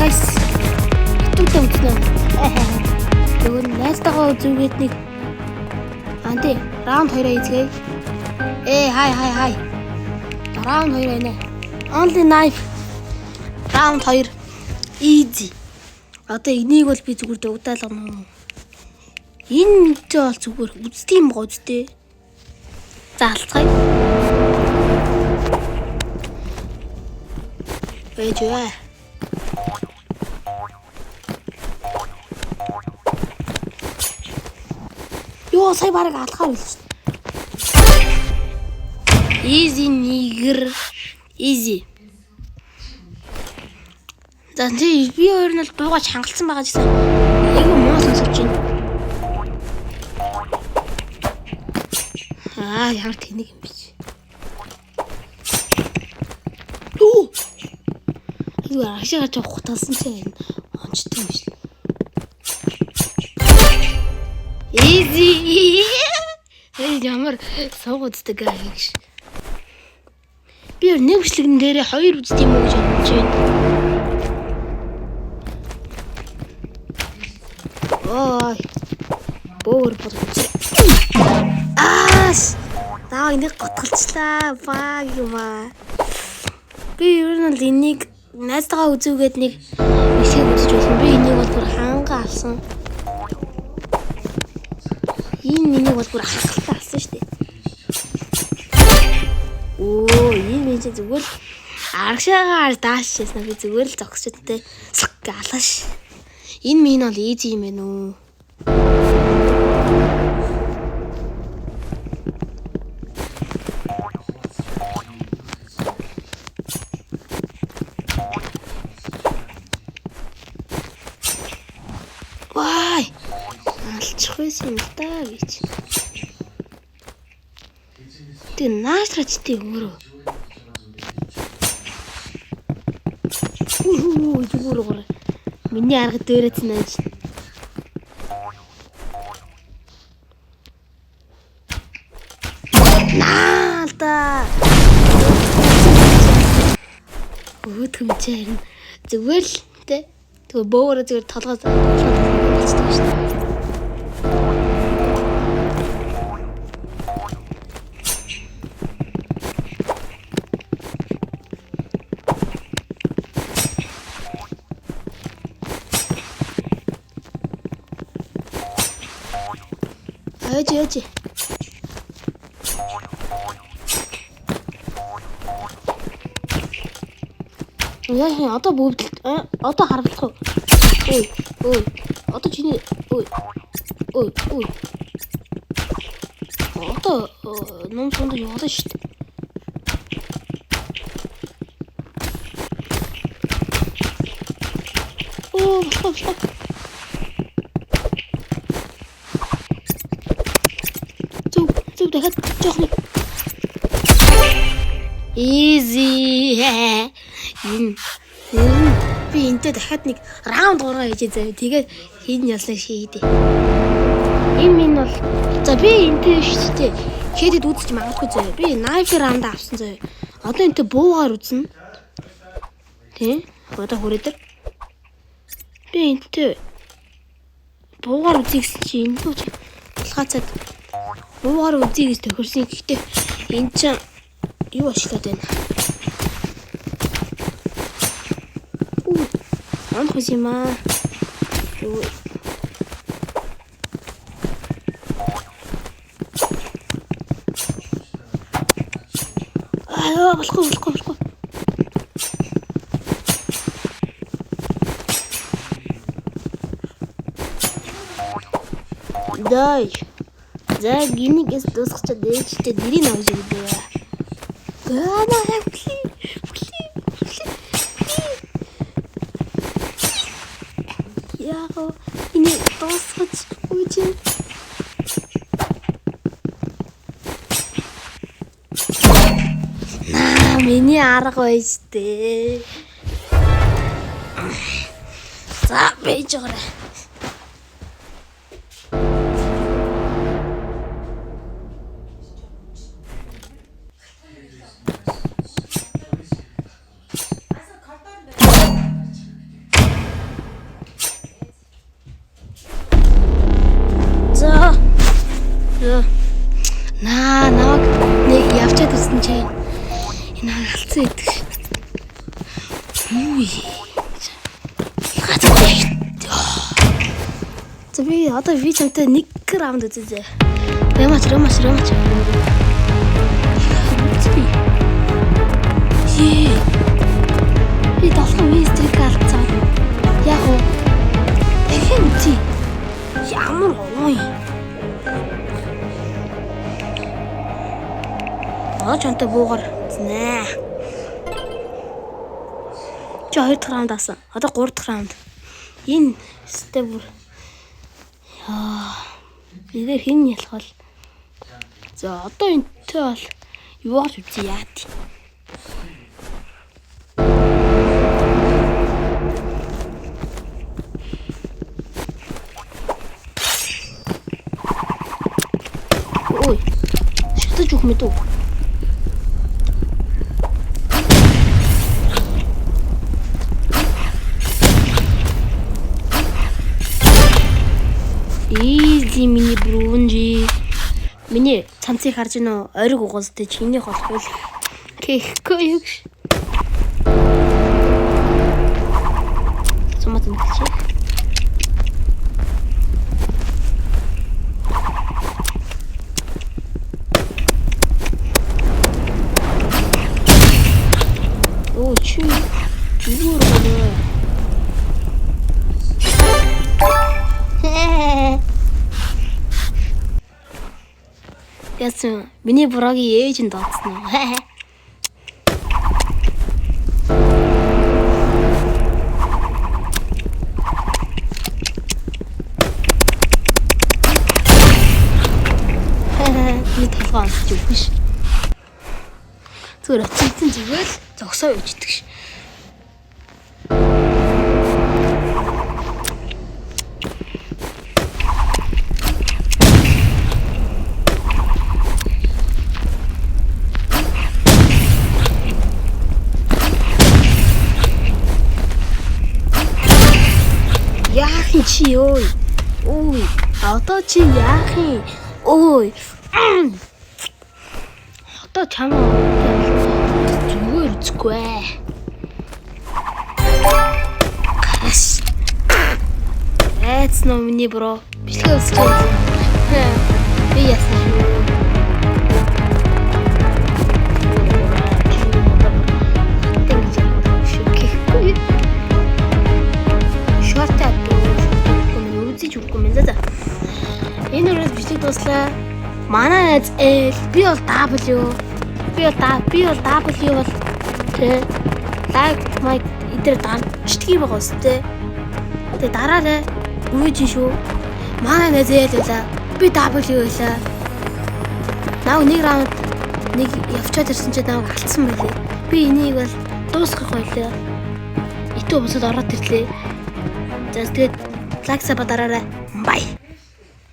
guys. Итүүтэй үзнэ. Тэгвэл найстайгаа үзүүгээд нэг анти раунд 2 хийцгээе. Хай. Раунд 2 байна. Only knife. Раунд 2. Easy. Одоо энийг бол би зүгээр дуудаалгана. Энэ ч бол зүгээр үзтiin гоо үстэй. За алцгаая. Бэжээ. Ёо сая бараг алхаар үлдсэн. Easy нигэр. Easy. За би өөр нь л дуугаач хангалсан байгаа гэсэн. Айгу муу сонсож байна. Ямар тэнэг юм биш. Юу? Айгу ашигаа жоох талсан чи онцтой юм шиг. Easy. Ямар суугууддаг гэж. Би нэг бичлэгэн дээрээ 2 үзт юм уу гэж бодож байна. Ой. Бөөр бодож. Наа энийг готголцлаа. Баг юма. Би ер нь энийг найзтайгаа үзүүгээд нэг ихийг үзэж байсан. Би энийг бол бүр ханга авсан. Энийг бол бүр хангалттай авсан шүү дээ. Энэ минь зүгээр л аргашаагаар даашчихсан. Би зүгээр л зогсчтой алаш. Энэ минь бол easy юм байна уу? Вай! Алчих байсан юм да гэж. Тэг наасрачтэй өөрөө. Зүгээр. Миний арга дээрээ цэнэж. Наалда. Өөдгөмчээр зүгээр л тэ. Тэгвэл бөөрө зүгээр толгой болчихсон шүү дээ. Өөж. Яа одоо бүгд одоо харагдах уу? Ой. Одоо чиний ой. Одоо ном сонд явуулаа шүү дээ. Босоо. Зүг дахиад жоох нэг. Easy. Би энтэй дахиад нэг раунд 3 хийж заяа. Тэгээд хийн ялсан шийдээ. Энэ минь бол за би энтэй шүү дээ. Шийдэд үзэж магадгүй заяа. Би knife раунд авсан заяа. Одоо энтэй буугаар үзнэ. Тэ? Одоо хүрээдэр. Би энтэй буугаар үзье гэсэн чи энэ л булгаацаад буугаар үзье гэж тохирсон. Гэхдээ энэ чинь юу ашлаад байна? Анхс юм аа. Болохгүй. Дай. За гинигээс дуусчихад ээжтэй дэрийн авч ирдээ. Гана хэвлээ. Яаго энэ дуусгаж үгүй. Миний арга байж тээ. За бэж өгөрэй. чи. Энэ алдсан гэдэг. Үгүй. За би одоо би чамтай нэг раунд үзье. Ремач. Би толгой мистрик алдсан. Яг уу. Эхэн чи. Ямар ой. Чамтай буугаар нэ. Чи 2 дахь раунд асан. Одоо 3 дахь раунд. Энэ степ бүр бидэр хин ялах бол. За одоо энэтэй бол юу болж үзье яа тий. Ой. Шатаж өгөх мэт үү? Easy миний брунжи. Миний цамцыг харж гинөө ориг угаастай чинийх болохгүй л гэхгүй юу гэж. Сумат мэдчихэ. Оо чи юу вэ? Яасан миний бурагийн ээж нь дооцсон уу? Би толгой олж өгөх ш. Зүгээр очилсан зүгээр л зогсоо явждаг ш. Яахын чи ой. Ой, одоо чи яахын? Ой. Одоо чамаа зүгээр үзэхгүй. Кас. Эц но миний бро. Бичлэг өсгөө. Би яасан шүү. Энэ үрээс бичиг дуслаа. Манай найз L, би бол W. Би бол W бол тэ лайк майк эдгээр дарчдгийг байгаа үстэй. Тэгээ дараарай. Үгүй шүү. Манай найз L байлаа. Би W байлаа. Наа нэг раунд нэг явчаад ирсэн чинь намайг алдсан байлээ. Би энийг бол дуусгах байлаа. Итүү босод ороод ирлээ. За тэгээд лайк саб дараарай. Бай.